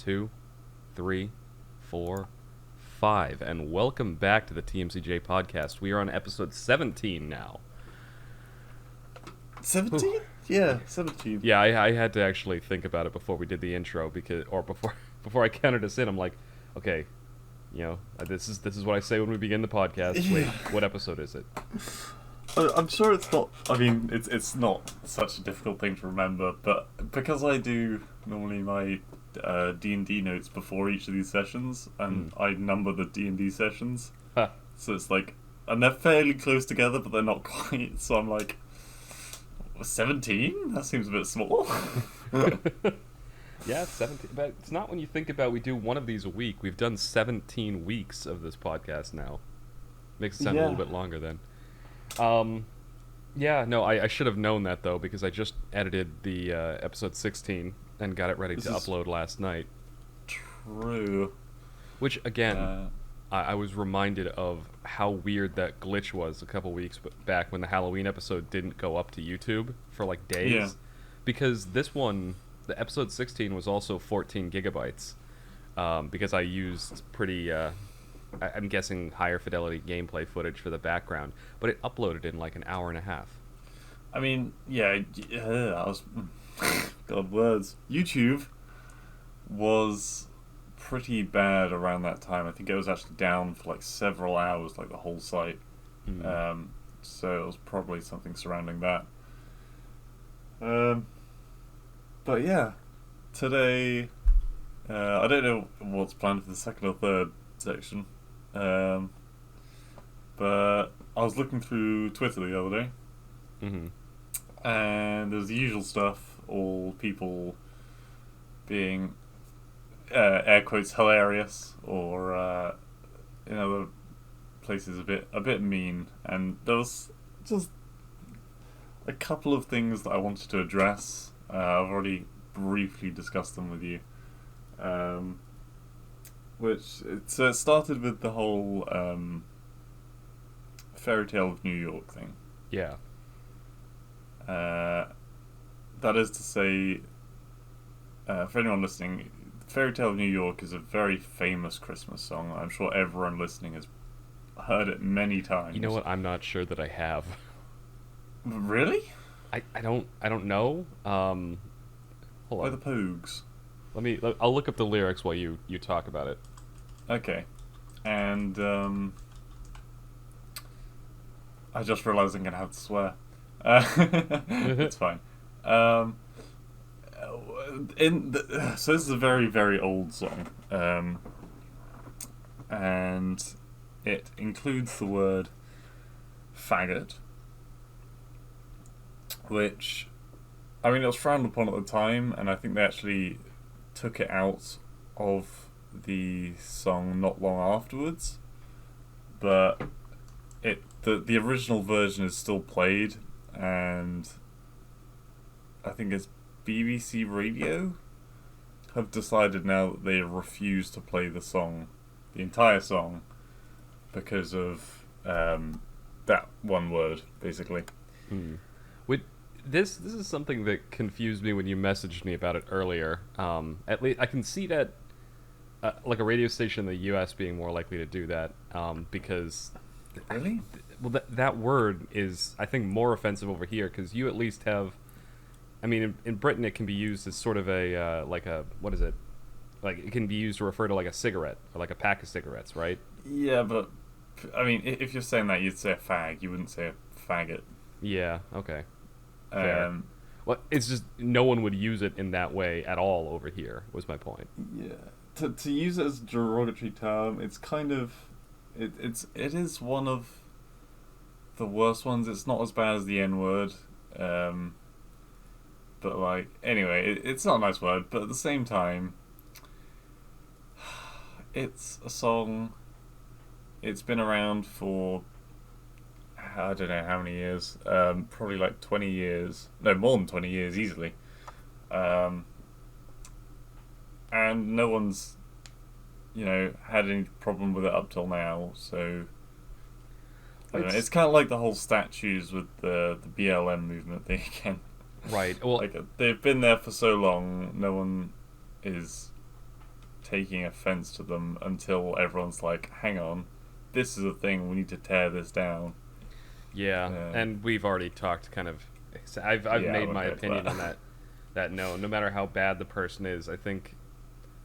2, 3, 4, 5, and welcome back to the TMCJ podcast. We are on episode 17 now. 17? Yeah, 17. Yeah, I had to actually think about it before we did the intro before I counted us in. I'm like, okay, this is what I say when we begin the podcast. Wait, what episode is it? I'm sure it's not. I mean, it's not such a difficult thing to remember, but because I do normally my D&D notes before each of these sessions, and I number the D&D sessions, so it's like, and they're fairly close together, but they're not quite. So I'm like, 17? That seems a bit small. Yeah, it's 17, but it's not when you think about we do one of these a week. We've done 17 weeks of this podcast now. Makes it sound a little bit longer then. Yeah, no, I should have known that though, because I just edited the episode 16 and got it ready to upload last night. True. Which, again, I was reminded of how weird that glitch was a couple weeks back when the Halloween episode didn't go up to YouTube for like days. Yeah. Because this one, the episode 16 was also 14 gigabytes. Because I used pretty... I'm guessing higher fidelity gameplay footage for the background, but it uploaded in like an hour and a half. I mean, I was... God, words. YouTube was pretty bad around that time. I think it was actually down for like several hours, like the whole site. So it was probably something surrounding that. But yeah, today, I don't know what's planned for the second or third section. But I was looking through Twitter the other day, and there's the usual stuff, all people being air quotes hilarious, or in other places a bit mean, and there was just a couple of things that I wanted to address. I've already briefly discussed them with you. Which it started with the whole Fairy Tale of New York thing. Yeah. That is to say, for anyone listening, Fairy Tale of New York is a very famous Christmas song. I'm sure everyone listening has heard it many times. You know what? I'm not sure that I have. Really? I don't know. Hold By on. the Pogues. I'll look up the lyrics while you talk about it. Okay. And I just realised I'm going to have to swear. It's fine. So this is a very, very old song. And it includes the word faggot, which, I mean, it was frowned upon at the time, and I think they actually took it out of the song not long afterwards, but the original version is still played, and I think it's BBC Radio have decided now that they refuse to play the entire song, because of that one word, basically. This is something that confused me when you messaged me about it earlier. At least I can see that, like a radio station in the U.S. being more likely to do that, because Really? that word is, I think, more offensive over here, because you at least have. I mean, in Britain, it can be used as sort of a what is it? Like, it can be used to refer to like a cigarette or like a pack of cigarettes, right? Yeah, but I mean, if you're saying that, you'd say a fag. You wouldn't say a faggot. Yeah. Okay. Fair. Well, it's just no one would use it in that way at all over here. Was my point. Yeah, to use it as a derogatory term, it's kind of it is one of the worst ones. It's not as bad as the N word, but like anyway, it's not a nice word. But at the same time, it's a song. It's been around for, I don't know how many years, probably like 20 years, no, more than 20 years easily, and no one's, had any problem with it up till now, so, I don't know. It's kind of like the whole statues with the BLM movement thing again. Right, well... Like, they've been there for so long, no one is taking offense to them until everyone's like, hang on, this is a thing, we need to tear this down. Yeah, Um, and we've already talked kind of. I've yeah, I made won't my go into opinion on that. that no matter how bad the person is, I think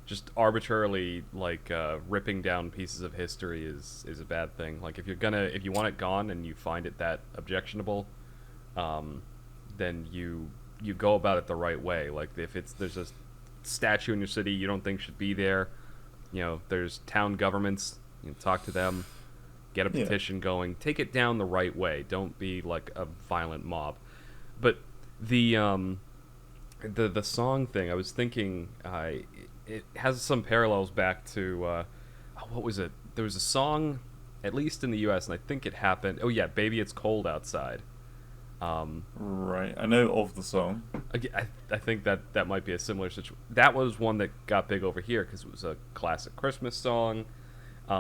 just arbitrarily like ripping down pieces of history is a bad thing. Like if you want it gone and you find it that objectionable, um, then you go about it the right way. Like if there's a statue in your city you don't think should be there, there's town governments. Talk to them, get a Yeah. petition going, take it down the right way. Don't be like a violent mob. But the the song thing, I was thinking, it has some parallels back to what was it? There was a song, at least in the U.S., and I think it happened. Oh yeah, "Baby It's Cold Outside." Um, Right. I know of the song. I think that might be a similar situation. That was one that got big over here because it was a classic Christmas song.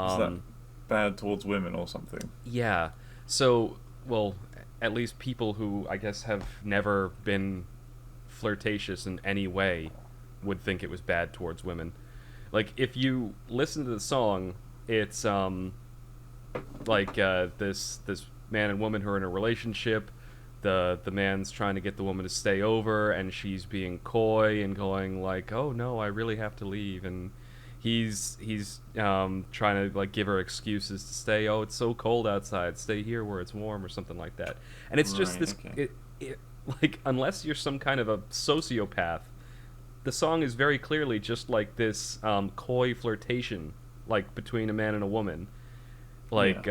Is that Um, bad towards women or something? yeah. So, well, at least people who I guess have never been flirtatious in any way would think it was bad towards women. Like if you listen to the song, it's like this man and woman who are in a relationship. The man's trying to get the woman to stay over, and she's being coy and going like, "Oh no, I really have to leave," and he's trying to like give her excuses to stay. Oh, it's so cold outside. Stay here where it's warm, or something like that. And it's just Right. this. Okay. It like unless you're some kind of a sociopath, the song is very clearly just like this coy flirtation, like between a man and a woman. Yeah. Like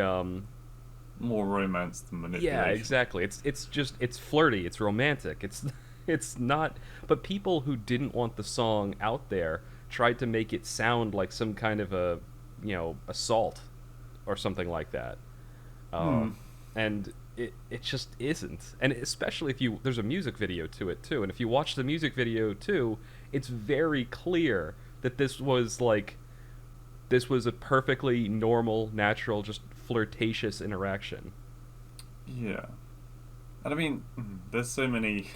More romance than yeah, manipulation. exactly. It's flirty. It's romantic. It's it's not. But people who didn't want the song out there tried to make it sound like some kind of a assault or something like that. Hmm. And it just isn't. And especially if you there's a music video to it too. And if you watch the music video too, it's very clear that this was a perfectly normal, natural, just flirtatious interaction. Yeah. And I mean, there's so many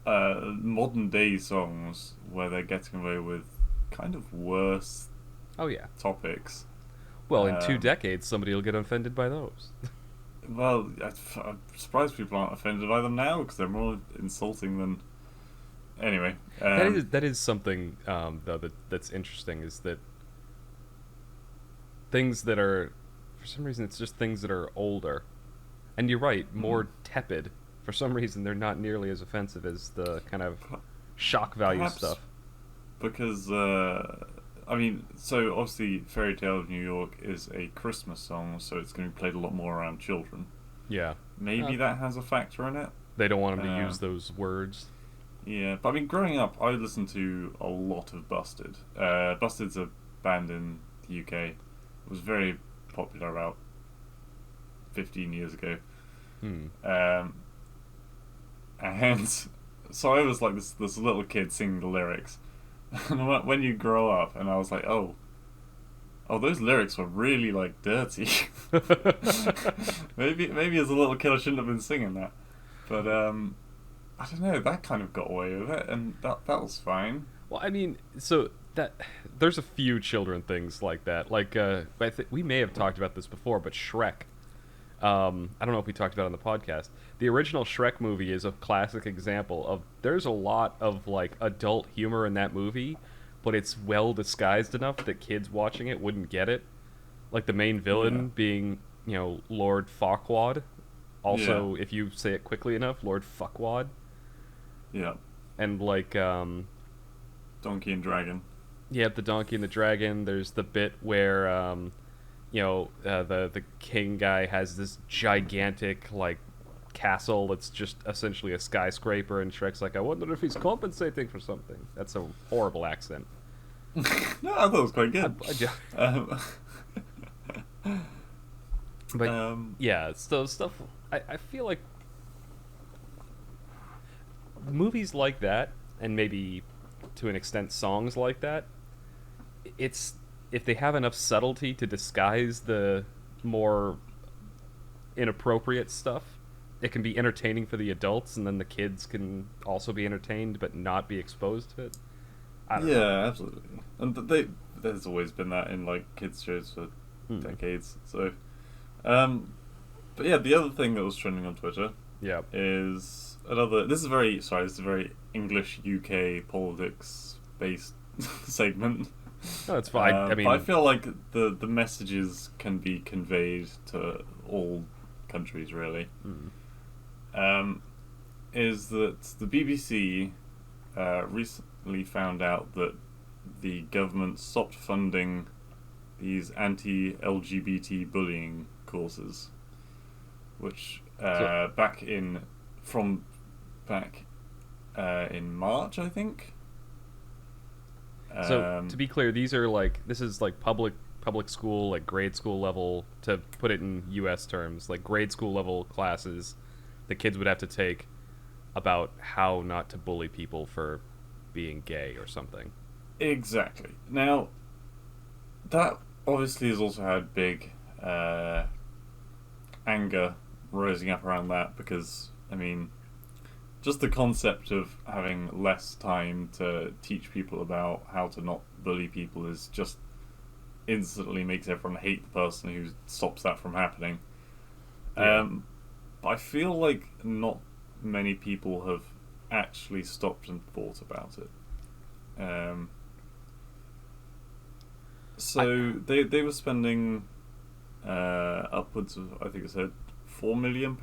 modern day songs where they're getting away with kind of worse Oh yeah. topics. Well, in two Um, decades, somebody will get offended by those. well, I'm surprised people aren't offended by them now because they're more insulting than. Anyway, That is something though that's interesting is that things that are for some reason it's just things that are older, and you're right, hmm, more tepid. For some reason, they're not nearly as offensive as the kind of per- shock value perhaps stuff. because I mean, so obviously, "Fairy Tale of New York" is a Christmas song, so it's going to be played a lot more around children. Yeah, Maybe that has a factor in it. they don't want them to use Um, those words. Yeah, but I mean, growing up, I listened to a lot of Busted. Busted's a band in the UK. It was very popular about 15 years ago. Hmm. Um, and so I was like this little kid singing the lyrics. And when you grow up, and I was like, oh, those lyrics were really like dirty. Maybe as a little kid I shouldn't have been singing that. But I don't know. That kind of got away with it, and that was fine. Well, I mean, so that there's a few children things like that. Like, we may have talked about this before, but Shrek. I don't know if we talked about it on the podcast. The original Shrek movie is a classic example of there's a lot of like adult humor in that movie, but it's well disguised enough that kids watching it wouldn't get it. Like the main Yeah, villain being, Lord Farquaad. yeah, Also, if you say it quickly enough, Lord Fuckwad. yeah. And like Donkey and Dragon. yeah, the donkey and the dragon. There's the bit where the king guy has this gigantic like castle that's just essentially a skyscraper, and Shrek's like, I wonder if he's compensating for something. That's a horrible accent. No, I thought it was quite I, good. I, Um, but um, yeah, so stuff. I feel like movies like that, and maybe to an extent songs like that, it's if they have enough subtlety to disguise the more inappropriate stuff, it can be entertaining for the adults, and then the kids can also be entertained but not be exposed to it. I don't know. Yeah, absolutely. And there's always been that in like kids shows for Hmm. decades. So, um, but yeah, the other thing that was trending on Twitter Yeah. is another. This is very sorry. This is a very English UK politics based segment. No, it's fine. I But I mean, feel like the messages can be conveyed to all countries really. hmm. Um, is that the BBC recently found out that the government stopped funding these anti-LGBT bullying courses, which So from back in March, I think. So to Um, be clear, these are like this is like public school, like grade school level, to put it in US terms, like grade school level classes the kids would have to take about how not to bully people for being gay or something. exactly. Now, that obviously has also had big anger rising up around that because, I mean, just the concept of having less time to teach people about how to not bully people is just instantly makes everyone hate the person who stops that from happening. Yeah. But I feel like not many people have actually stopped and thought about it. Um, I so they were spending upwards of I think it said £4 million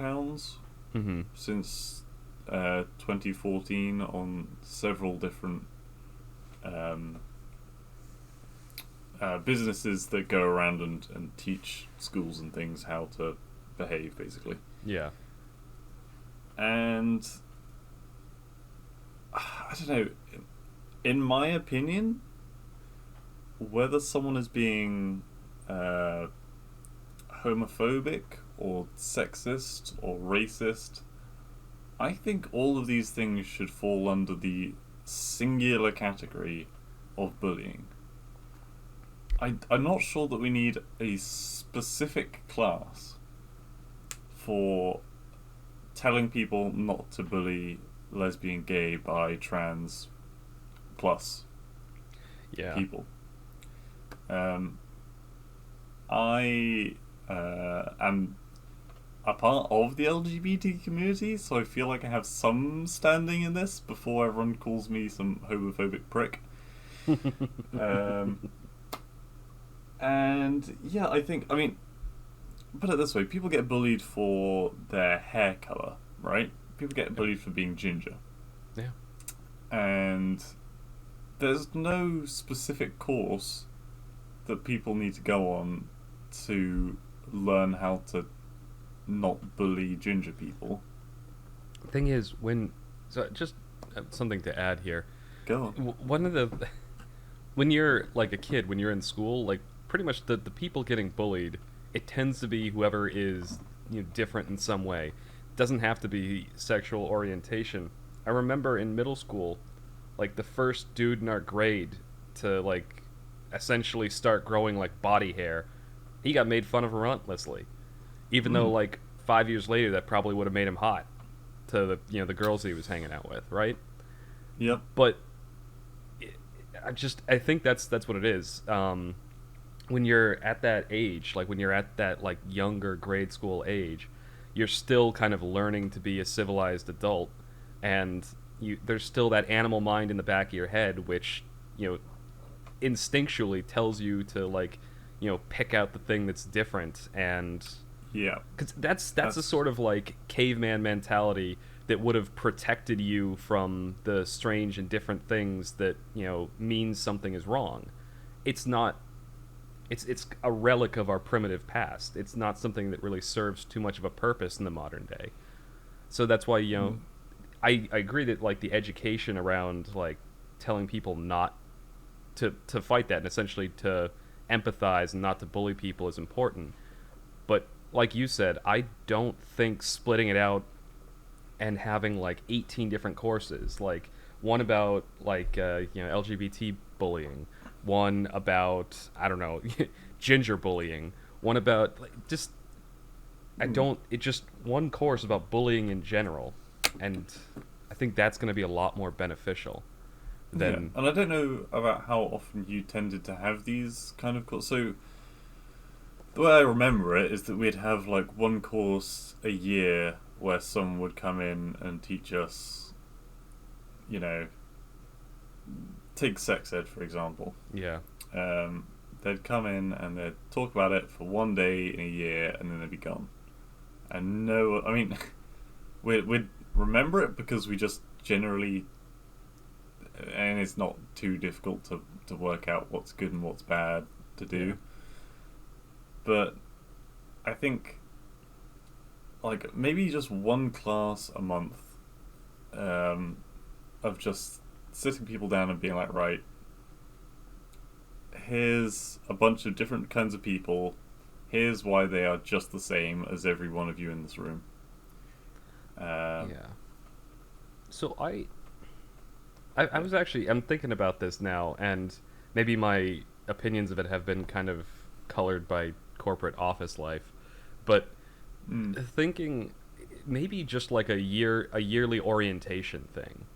mhm. since 2014 on several different um, businesses that go around and teach schools and things how to behave, basically. Yeah. And I don't know, in my opinion, whether someone is being uh, homophobic or sexist or racist, I think all of these things should fall under the singular category of bullying. I'm not sure that we need a specific class for telling people not to bully lesbian, gay, bi, trans, plus Yeah. people. Um, I am a part of the LGBT community, so I feel like I have some standing in this before everyone calls me some homophobic prick. Um, and yeah, I mean, put it this way: people get bullied for their hair color, right? People get Yep. bullied for being ginger, Yeah. and there's no specific course that people need to go on to learn how to not bully ginger people. Thing is, when so just something to add here. Go on. One of the when you're like a kid, when you're in school, like pretty much the people getting bullied, it tends to be whoever is different in some way. It doesn't have to be sexual orientation. I remember in middle school, like the first dude in our grade to like essentially start growing like body hair, he got made fun of relentlessly. Even though Mm. like 5 years later that probably would have made him hot to the girls he was hanging out with, right? Yep. But I think that's what it is. When you're at that age, like when you're at that like younger grade school age, you're still kind of learning to be a civilized adult, and there's still that animal mind in the back of your head, which you know instinctually tells you to like pick out the thing that's different, and Yeah. because that's a That's sort of like caveman mentality that would have protected you from the strange and different things that means something is wrong. It's not. It's a relic of our primitive past. It's not something that really serves too much of a purpose in the modern day. So that's why mm, I agree that like the education around like telling people not to fight that and essentially to empathize and not to bully people is important. But like you said, I don't think splitting it out and having like 18 different courses, like one about like LGBT bullying, one about I don't know ginger bullying, one about like just I mm. don't it just one course about bullying in general, and I think that's going to be a lot more beneficial Yeah, then and I don't know about how often you tended to have these kind of courses. So the way I remember it is that we'd have like one course a year where someone would come in and teach us, you know, take sex ed for example. yeah, Um, they'd come in and they'd talk about it for one day in a year, and then they'd be gone. And no, I mean, we'd remember it because we just generally, and it's not too difficult to work out what's good and what's bad to do. yeah, But I think like maybe just one class a month, um, of just sitting people down and being like, right, here's a bunch of different kinds of people. Here's why they are just the same as every one of you in this room. Um, yeah. So I yeah. was actually I'm thinking about this now, and maybe my opinions of it have been kind of colored by corporate office life, but Mm. thinking maybe just like a yearly orientation thing,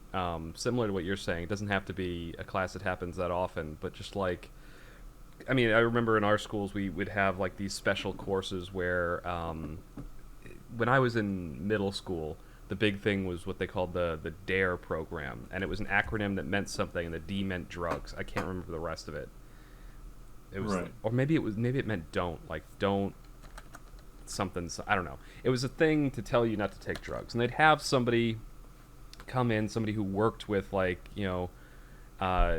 similar to what you're saying. It doesn't have to be a class that happens that often, but just like I mean, I remember in our schools we would have like these special courses where when I was in middle school, the big thing was what they called the DARE program, and it was an acronym that meant something, and the D meant drugs. I can't remember the rest of it. It was, Right. or maybe it meant don't, like don't something. I don't know. It was a thing to tell you not to take drugs, and they'd have somebody come in, somebody who worked with like uh,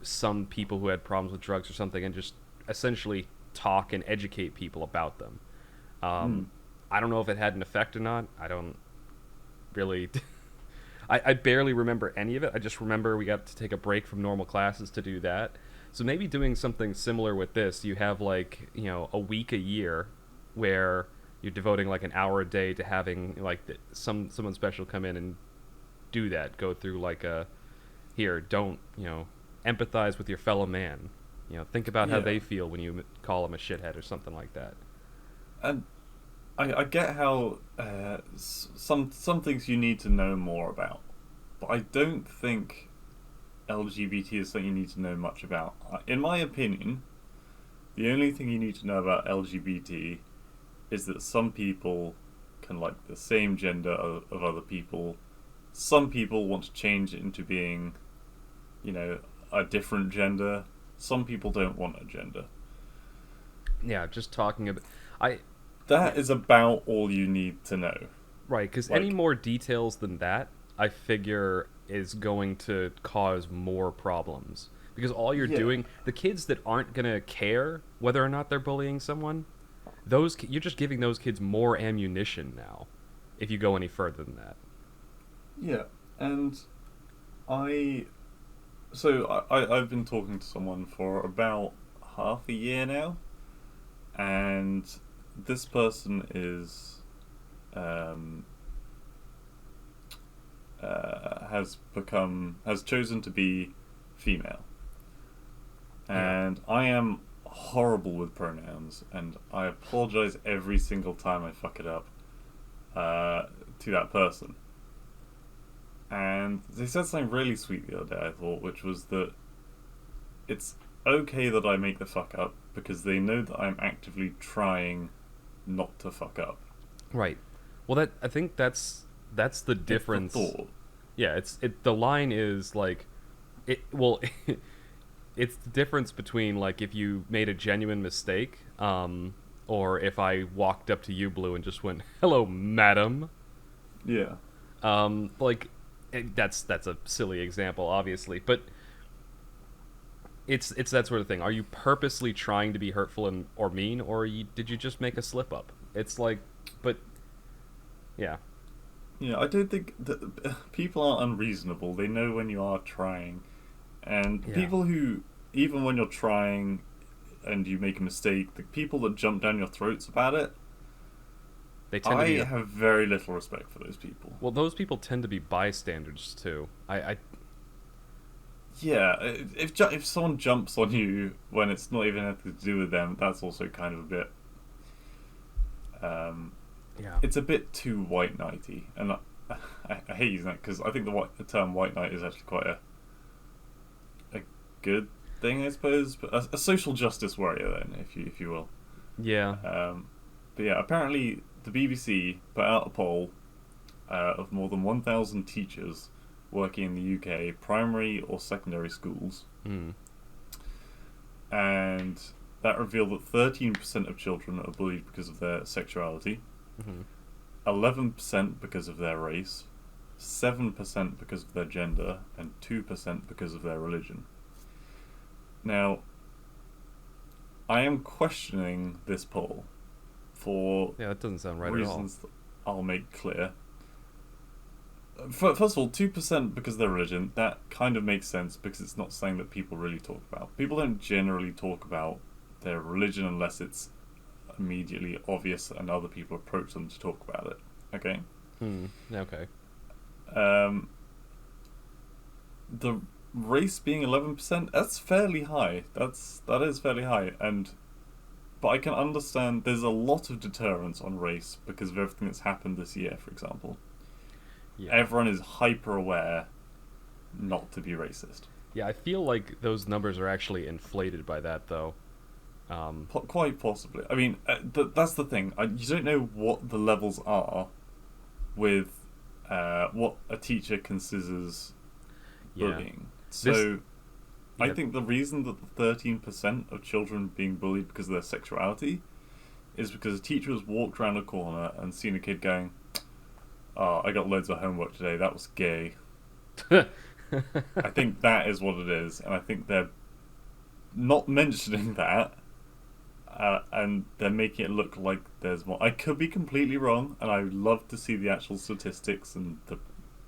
some people who had problems with drugs or something, and just essentially talk and educate people about them. Mm. Um, I don't know if it had an effect or not. I don't really. I barely remember any of it. I just remember we got to take a break from normal classes to do that. So maybe doing something similar with this. You have like a week a year where you're devoting like an hour a day to having like someone special come in and do that. Go through like a here. Don't empathize with your fellow man. Think about how Yeah. they feel when you call them a shithead or something like that. And I get how some things you need to know more about, but I don't think LGBT is something you need to know much about. In my opinion, the only thing you need to know about LGBT is that some people can like the same gender of other people. Some people want to change it into being, you know, a different gender. Some people don't want a gender. Yeah, just talking about. I That Yeah, is about all you need to know. right, because any Like, more details than that, I figure, is going to cause more problems. Because all you're yeah, doing, the kids that aren't gonna care whether or not they're bullying someone, you're just giving those kids more ammunition now. If you go any further than that, yeah. And I, I've been talking to someone for about half a year now, and this person um, has chosen to be female, yeah, and I am horrible with pronouns, and I apologize every single time I fuck it up uh, to that person. And they said something really sweet the other day, I thought, which was that it's okay that I make the fuck up because they know that I'm actively trying not to fuck up. right. Well, that I think that's the It's the difference. thought. Yeah, the line is like it. Well, it's the difference between like if you made a genuine mistake, or if I walked up to you, Blue, and just went, "Hello, madam." Yeah. Like that's a silly example, obviously, but it's that sort of thing. Are you purposely trying to be hurtful or mean, or did you just make a slip up? It's like, but yeah, Yeah, I don't think that people are unreasonable. They know when you are trying. And yeah, people who, even when you're trying and you make a mistake, the people that jump down your throats about it, they tend to I be. have very little respect for those people. Well, those people tend to be bystanders too. I Yeah, if someone jumps on you when it's not even anything to do with them, that's also kind of a bit. Um, yeah, it's a bit too white knighty, and I hate using that because I think the term white knight is actually quite good thing, I suppose. But a social justice warrior, then, if you will. Yeah. But yeah, apparently the BBC put out a poll of more than 1,000 teachers working in the UK, primary or secondary schools, Mm. and that revealed that 13% of children are bullied because of their sexuality, Hmm. 11% because of their race, 7% because of their gender, and 2% because of their religion. Now, I am questioning this poll for Yeah, that doesn't sound right at all. reasons that I'll make clear. First of all, 2% because of their religion, that kind of makes sense because it's not something that people really talk about. People don't generally talk about their religion unless it's immediately obvious and other people approach them to talk about it. Okay? Hmm. Okay. Um, the race being 11%, that's fairly high. That is fairly high, but I can understand there's a lot of deterrence on race because of everything that's happened this year, for example. Yeah. Everyone is hyper aware not to be racist. Yeah, I feel like those numbers are actually inflated by that, though. Quite possibly. I mean, that's the thing. You don't know what the levels are with what a teacher considers Yeah. bullying. This. So I Yeah. think the reason that the 13% of children being bullied because of their sexuality is because a teacher has walked around a corner and seen a kid going, "Oh, I got loads of homework today. That was gay." I think that is what it is, and I think they're not mentioning that, and they're making it look like there's more. I could be completely wrong, and I would love to see the actual statistics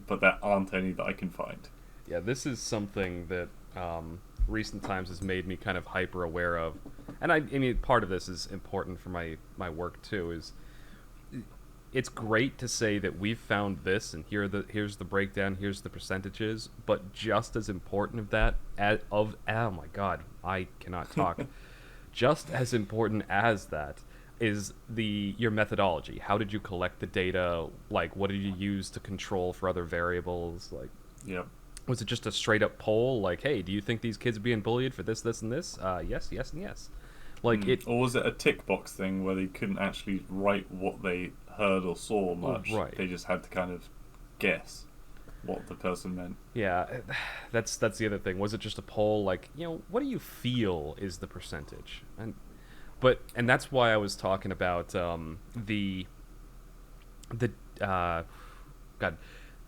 but there aren't any that I can find. Yeah, this is something that recent times has made me kind of hyper aware of, and I mean part of this is important for my work too. Is it's great to say that we've found this, and here's the breakdown, here's the percentages, but just as important of that oh my god, I cannot talk. Just as important as that is your methodology. How did you collect the data? Like, what did you use to control for other variables? Like, Yep. was it just a straight up poll? Like, hey, do you think these kids are being bullied for this, this, and this? Yes, yes, and yes. Like it. Or was it a tick box thing where they couldn't actually write what they heard or saw much? Right. They just had to kind of guess what the person meant. Yeah, that's the other thing. Was it just a poll? Like, what do you feel is the percentage? And that's why I was talking about the God,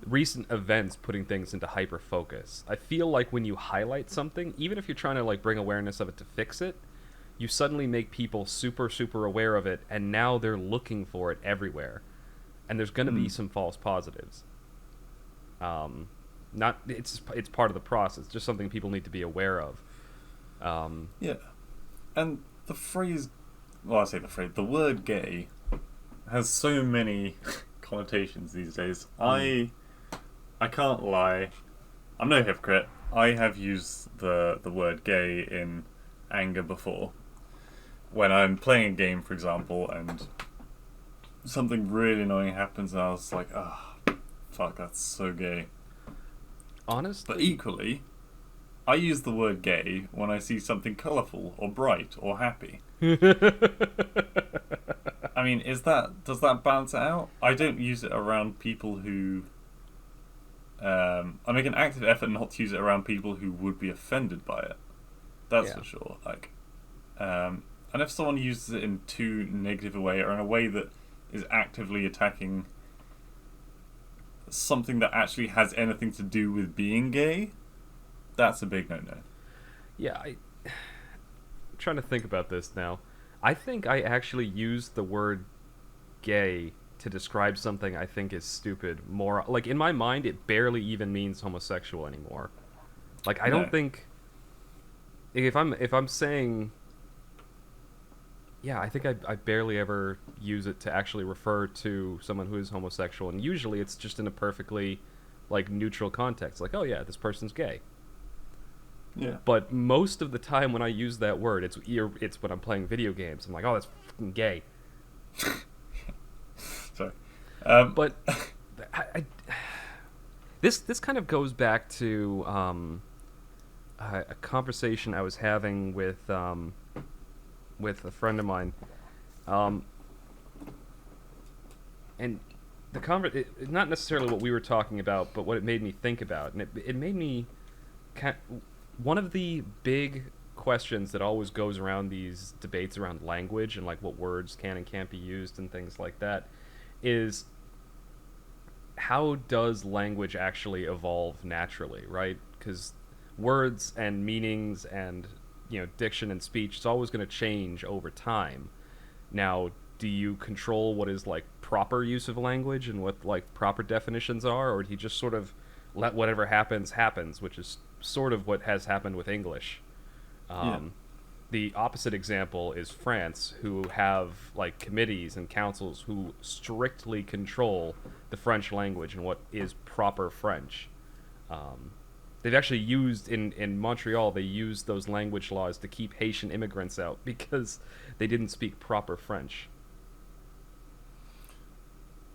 recent events putting things into hyper focus. I feel like when you highlight something, even if you're trying to like bring awareness of it to fix it, you suddenly make people super super aware of it, and now they're looking for it everywhere, and there's going to be some false positives. Not it's part of the process, just something people need to be aware of. Yeah. And the phrase, well, I say the phrase, the word gay has so many connotations these days. I can't lie. I'm no hypocrite. I have used the word gay in anger before. When I'm playing a game, for example, and something really annoying happens, and I was like, oh, fuck, that's so gay. Honestly, But equally, I use the word gay when I see something colourful or bright or happy. I mean, does that balance it out? I don't use it around people who. I make an active effort not to use it around people who would be offended by it. That's for sure. Like, and if someone uses it in too negative a way or in a way that is actively attacking something that actually has anything to do with being gay, that's a big no-no. Yeah, I'm trying to think about this now. I think I actually used the word gay to describe something I think is stupid more. Like, in my mind, it barely even means homosexual anymore. Like, I don't think if I'm saying, yeah, I think I barely ever use it to actually refer to someone who is homosexual, and usually it's just in a perfectly like neutral context, like, oh yeah, this person's gay. Yeah. But most of the time when I use that word, it's when I'm playing video games. I'm like, oh, that's fucking gay. Sorry. But this kind of goes back to a conversation I was having with a friend of mine, um, and not necessarily what we were talking about, but what it made me think about, and it made me one of the big questions that always goes around these debates around language and like what words can and can't be used and things like that is how does language actually evolve naturally, right? Because words and meanings and diction and speech is always going to change over time. Now, do you control what is like proper use of language and what like proper definitions are, or do you just sort of let whatever happens, which is sort of what has happened with English? Yeah. Um, the opposite example is France, who have like committees and councils who strictly control the French language and what is proper French. Um, they've actually used in Montreal. They used those language laws to keep Haitian immigrants out because they didn't speak proper French.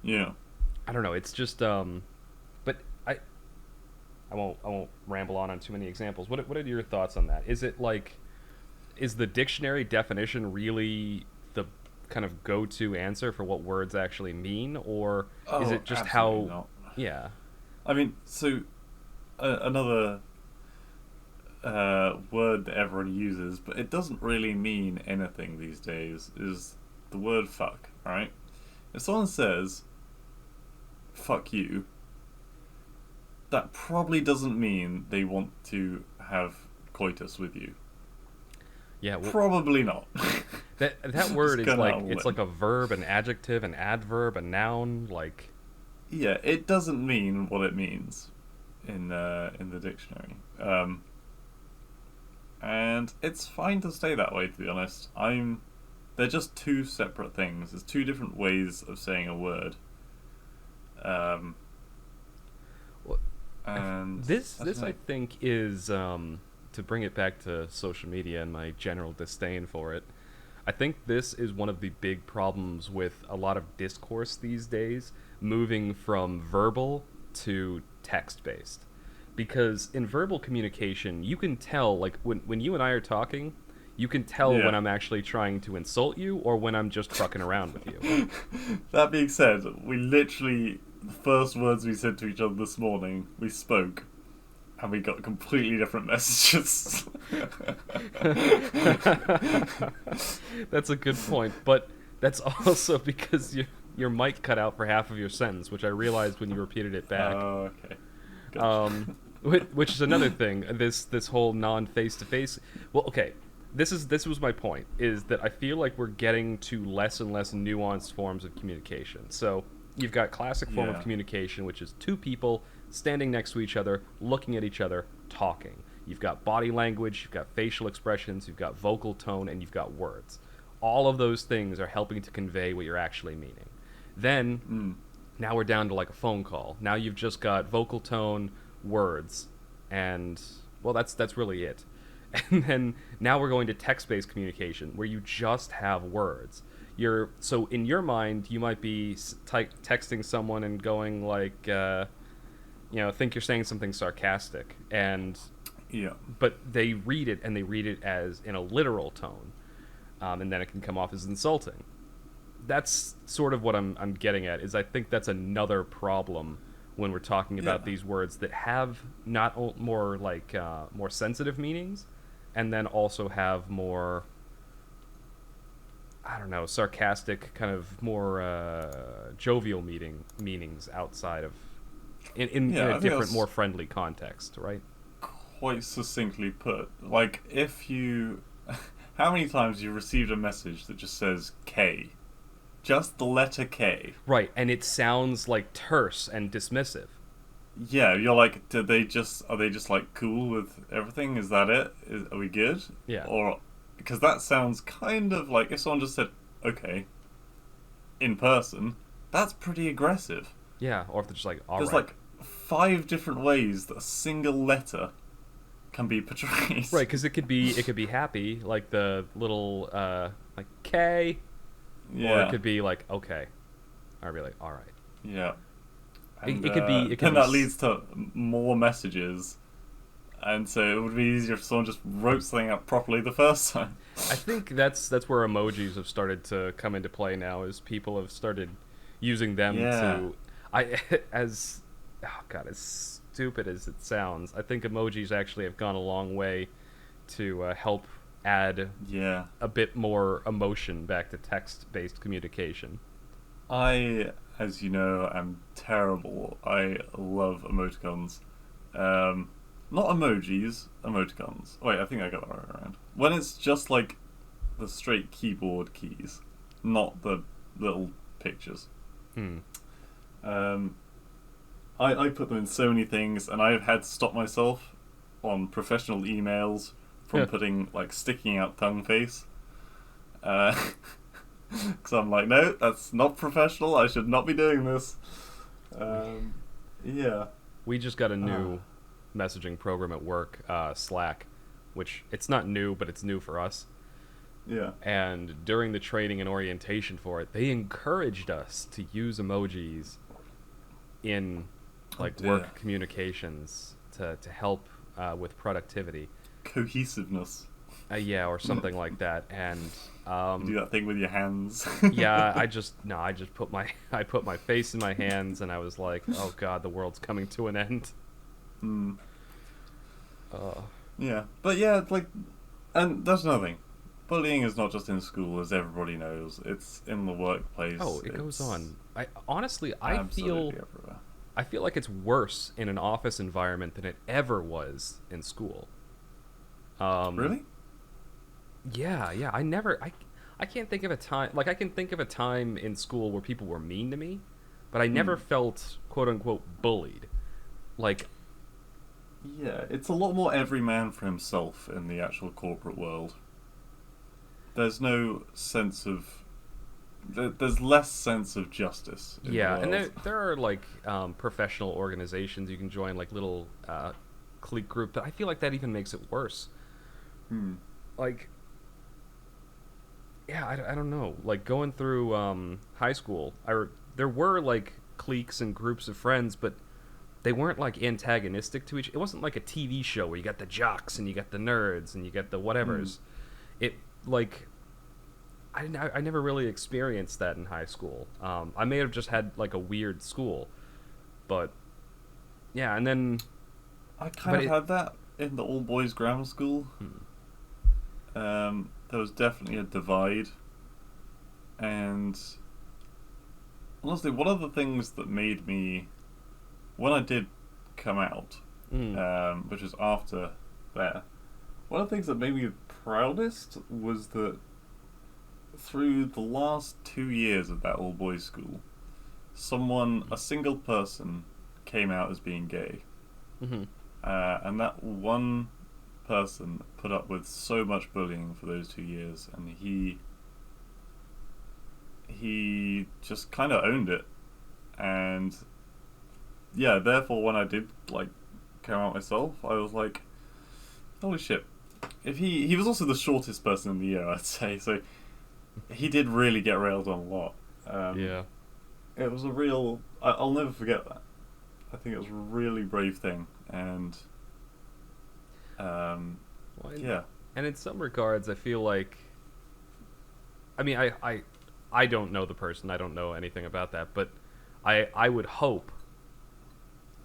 Yeah. I don't know. It's just but I won't ramble on too many examples. What are your thoughts on that? Is it like is the dictionary definition really the kind of go-to answer for what words actually mean, or is Oh, it just absolutely how? not. Yeah, I mean, so another word that everyone uses, but it doesn't really mean anything these days, is the word fuck, right? If someone says fuck you, that probably doesn't mean they want to have coitus with you. yeah. Well, Probably not. that word Just is going out like on a it's limb. like a verb, an adjective, an adverb, a noun. Like, Yeah, it doesn't mean what it means in the dictionary. And it's fine to stay that way. To be honest, they're just two separate things. There's two different ways of saying a word. Um, well, and I don't this I know. think is to bring it back to social media and my general disdain for it. I think this is one of the big problems with a lot of discourse these days, moving from verbal to text based. Because in verbal communication, you can tell, like, when you and I are talking, you can tell when Yeah. I'm actually trying to insult you or when I'm just fucking around with you. That being said, we literally the first words we said to each other this morning, we spoke, and we got completely different messages. That's a good point, but that's also because your mic cut out for half of your sentence, which I realized when you repeated it back. Okay, gotcha. Um, which is another thing. This whole non face to face. Well, okay. This was my point. Is that I feel like we're getting to less and less nuanced forms of communication. So you've got classic form of Yeah, communication, which is two people standing next to each other, looking at each other, talking. You've got body language, you've got facial expressions, you've got vocal tone, and you've got words. All of those things are helping to convey what you're actually meaning. Then mm, now we're down to like a phone call. Now you've just got vocal tone, words, and well, that's really it. And then now we're going to text-based communication where you just have words. So in your mind you might be texting someone and going like, think you're saying something sarcastic, and yeah, but they read it and they read it as in a literal tone, and then it can come off as insulting. That's sort of what I'm getting at. Is I think that's another problem when we're talking yeah, about these words that have not more like more sensitive meanings, and then also have more, I don't know, sarcastic, kind of more jovial meanings outside of in yeah. a I think different, that's more friendly context, right? quite succinctly put. Like, if you, how many times you received a message that just says K, just the letter K? Right, and it sounds like terse and dismissive. Yeah, you're like, are they just like cool with everything? Is that it? Are we good? Yeah, Or because that sounds kind of like if someone just said okay in person, that's pretty aggressive. yeah, or if they're just like, all There's right. like five different ways that a single letter can be portrayed. Right, because it could be happy, like the little like K, or it Yeah, could be like okay, I'd be like all right. yeah, It, and it could be it could then be that leads to more messages and so it would be easier if someone just wrote something up properly the first time. I think that's where emojis have started to come into play now. Is people have started using them Yeah, to, I as oh god, as stupid as it sounds, I think emojis actually have gone a long way to help add yeah. a bit more emotion back to text-based communication. I, as you know, am terrible. I love emoticons. Um, Not emojis, emoticons. Wait, I think I got that right around. When it's just like the straight keyboard keys, not the little pictures. Hmm. Um, I put them in so many things, and I've had to stop myself on professional emails from putting like sticking out tongue face. Because I'm like, no, that's not professional. I should not be doing this. Um, yeah. We just got a Uh, new messaging program at work, Slack, which it's not new, but it's new for us. yeah. And during the training and orientation for it, they encouraged us to use emojis in Oh like dear. work communications to help with productivity. Cohesiveness. Yeah, or something like that. And You do that thing with your hands. yeah, I just put my I put my face in my hands and I was like, oh god, the world's coming to an end. Hmm. Uh, Yeah, but yeah, like, and that's another thing. Bullying is not just in school, as everybody knows. It's in the workplace. oh, it goes It's on. I honestly, absolutely everywhere. I feel like it's worse in an office environment than it ever was in school. Um, Really? yeah. I can't think of a time. Like I can think of a time in school where people were mean to me, but I never Hmm. felt quote unquote bullied. Like, Yeah, it's a lot more every man for himself in the actual corporate world. There's no sense of. There's less sense of justice in the yeah, and world. there are like professional organizations you can join, like little clique group. But I feel like that even makes it worse. Hmm. Like, yeah, I don't know. Like going through high school, there were like cliques and groups of friends, but they weren't like antagonistic to each. It wasn't like a TV show where you got the jocks and you got the nerds and you got the Hmm. whatevers. It like I never really experienced that in high school. I may have just had like a weird school, but yeah, and then I kind but of it had that in the all boys grammar school. hmm, There was definitely a divide, and honestly, one of the things that made me, when I did come out, mm, which was after there, one of the things that made me proudest was that through the last 2 years of that all boys school, a single person, came out as being gay, hmm and that one person put up with so much bullying for those 2 years, and he just kind of owned it, and yeah, therefore when I did like come out myself, I was like, holy shit. If he was also the shortest person in the year, I'd say, so he did really get railed on a lot. Um, yeah. it was a real. I'll never forget that. I think it was a really brave thing, and um, Well, yeah. and in some regards, I feel like I mean I don't know the person. I don't know anything about that, but I would hope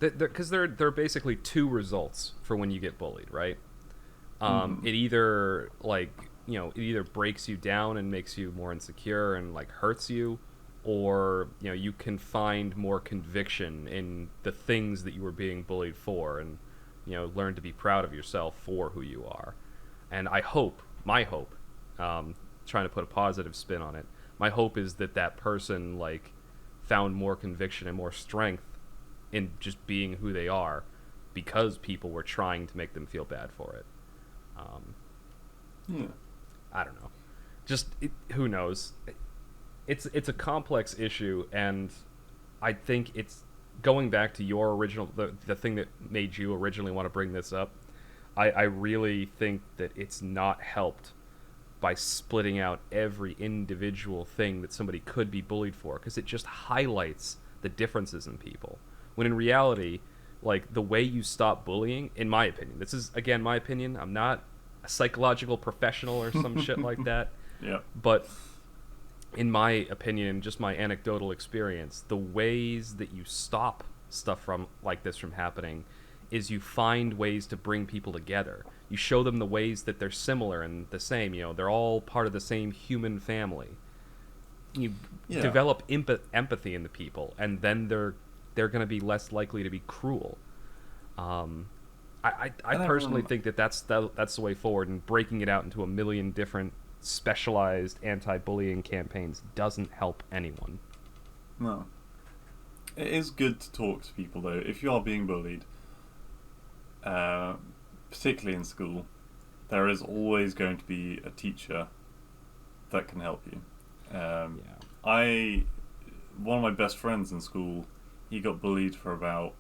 that because there are basically two results for when you get bullied, right? Hmm. It either like it either breaks you down and makes you more insecure and like hurts you, or you can find more conviction in the things that you were being bullied for, and learn to be proud of yourself for who you are. And I hope, my hope, um, trying to put a positive spin on it, my hope is that that person like found more conviction and more strength in just being who they are because people were trying to make them feel bad for it. Um, Yeah. I don't know. Who knows? It's a complex issue, and I think it's going back to your original the thing that made you originally want to bring this up. I really think that it's not helped by splitting out every individual thing that somebody could be bullied for, because it just highlights the differences in people. When in reality, like the way you stop bullying, in my opinion, this is again my opinion, I'm not a psychological professional or some shit like that, Yeah. but in my opinion, just my anecdotal experience, the ways that you stop stuff from like this from happening is you find ways to bring people together. You show them the ways that they're similar and the same. You know, they're all part of the same human family. You Yeah. develop empathy in the people, and then they're going to be less likely to be cruel. I And personally everyone, think that that's the way forward, and breaking it out into a million different specialized anti-bullying campaigns doesn't help anyone. no. It is good to talk to people though. If you are being bullied, uh, particularly in school, there is always going to be a teacher that can help you. Um, Yeah. I, one of my best friends in school, he got bullied for about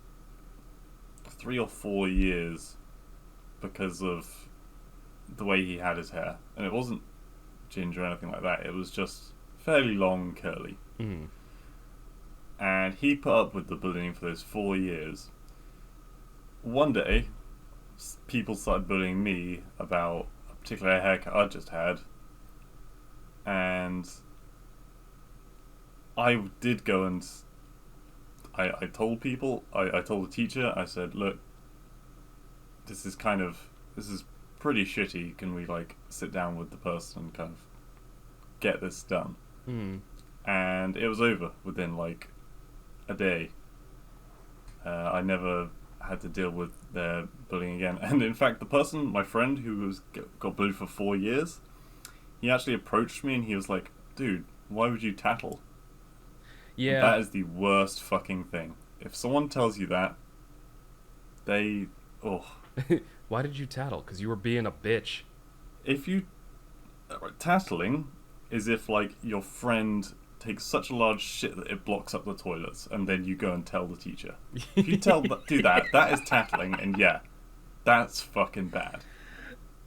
3 or 4 years because of the way he had his hair, and it wasn't ginger or anything like that. It was just fairly long, curly, Mm. and he put up with the bullying for those 4 years. One day, people started bullying me about a particular haircut I just had, and I did go and I told people, I told the teacher, I said, look, this is pretty shitty. Can we like sit down with the person and kind of get this done? Mm. And it was over within like a day. I never had to deal with their bullying again. And in fact, the person, my friend who got bullied for 4 years, he actually approached me and he was like, dude, why would you tattle? And Yeah. that is the worst fucking thing. If someone tells you that, they, oh, Why did you tattle? Because you were being a bitch. if you, tattling is if like your friend takes such a large shit that it blocks up the toilets, and then you go and tell the teacher. If you do that, that is tattling, and yeah, that's fucking bad.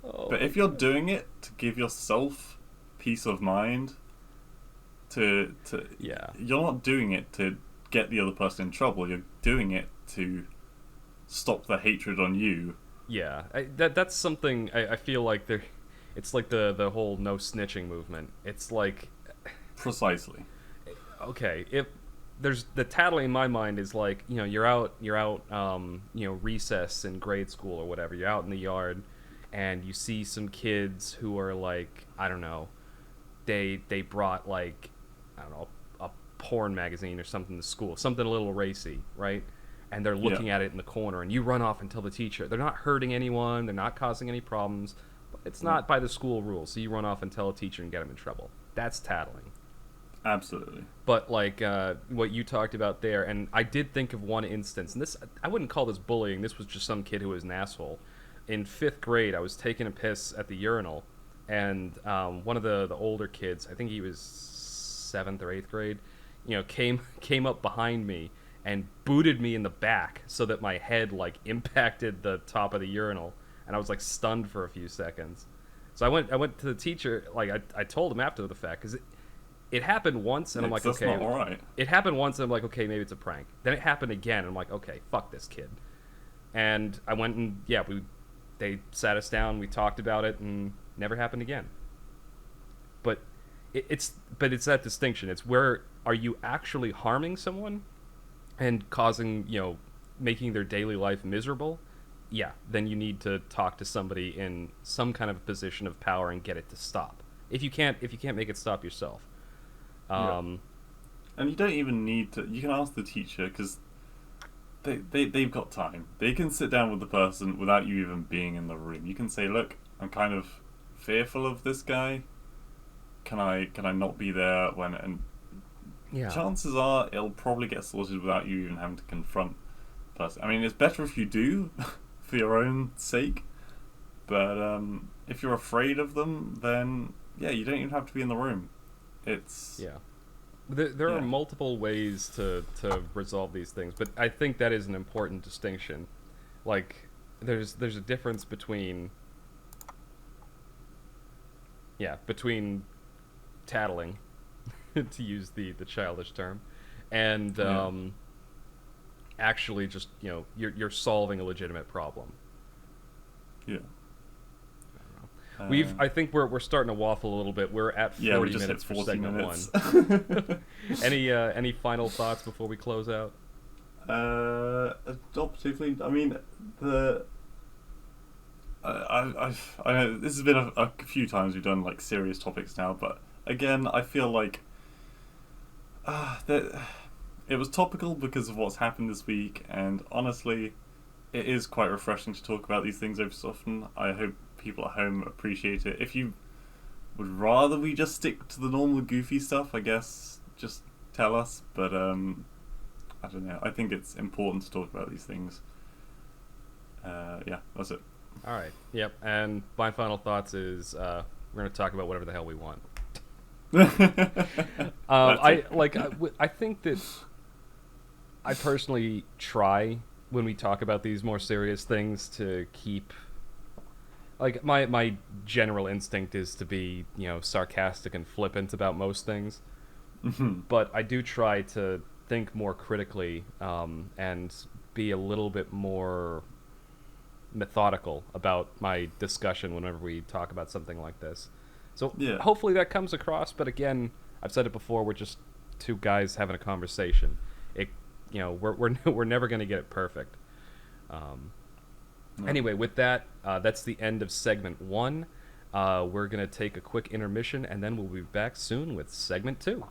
Oh But my if you're god. doing it to give yourself peace of mind, to Yeah. you're not doing it to get the other person in trouble. You're doing it to stop the hatred on you. Yeah. That's something I feel like there. It's like the whole no snitching movement. It's like, Precisely. okay, if there's the tattling in my mind is like, you know, you're out you know, recess in grade school or whatever, you're out in the yard and you see some kids who are like, I don't know, they brought like, I don't know, a porn magazine or something to school, something a little racy, right? And they're Yeah. looking at it in the corner, and you run off and tell the teacher. They're not hurting anyone, they're not causing any problems, but it's Yeah. not by the school rules, so you run off and tell a teacher and get them in trouble. That's tattling. Absolutely. But like what you talked about there, and I did think of one instance, and this I wouldn't call this bullying. This was just some kid who was an asshole. In 5th grade, I was taking a piss at the urinal, and one of the older kids, I think he was 7th or 8th grade, you know, came up behind me and booted me in the back so that my head like impacted the top of the urinal, and I was like stunned for a few seconds. So I went to the teacher, like I told him after the fact, because it happened once, and I'm like, That's okay. not alright. It happened once, and I'm like, okay, maybe it's a prank. Then it happened again, and I'm like, okay, fuck this kid. And I went and yeah, they sat us down, we talked about it, and never happened again. But it's that distinction. It's where are you actually harming someone and causing, you know, making their daily life miserable? Yeah, then you need to talk to somebody in some kind of position of power and get it to stop. If you can't make it stop yourself. Yeah. Um, And you don't even need to. You can ask the teacher because they've got time. They can sit down with the person without you even being in the room. You can say, "Look, I'm kind of fearful of this guy. Can I not be there when?" And yeah. chances are it'll probably get sorted without you even having to confront the person. I mean, it's better if you do, for your own sake. But if you're afraid of them, then yeah, you don't even have to be in the room. It's Yeah. There are yeah, multiple ways to resolve these things, but I think that is an important distinction. Like, there's a difference between between tattling, to use the childish term, and yeah, actually just you're solving a legitimate problem. Yeah. I think we're starting to waffle a little bit. We're at 40 Yeah, we just minutes hit for 40 segment minutes. one. Any final thoughts before we close out? Not particularly. I mean, the I know this has been a few times we've done like serious topics now, but again, I feel like that it was topical because of what's happened this week, and honestly, it is quite refreshing to talk about these things every so often. I hope people at home appreciate it. If you would rather we just stick to the normal goofy stuff, I guess just tell us. But I don't know. I think it's important to talk about these things. Yeah, that's it. All right. Yep. And my final thoughts is we're going to talk about whatever the hell we want. I think that I personally try when we talk about these more serious things to keep like my general instinct is to be sarcastic and flippant about most things, but I do try to think more critically and be a little bit more methodical about my discussion whenever we talk about something like this. So Yeah. hopefully that comes across. But again, I've said it before. We're just two guys having a conversation. We're never going to get it perfect. No. Anyway, with that, that's the end of segment 1. We're going to take a quick intermission, and then we'll be back soon with segment 2.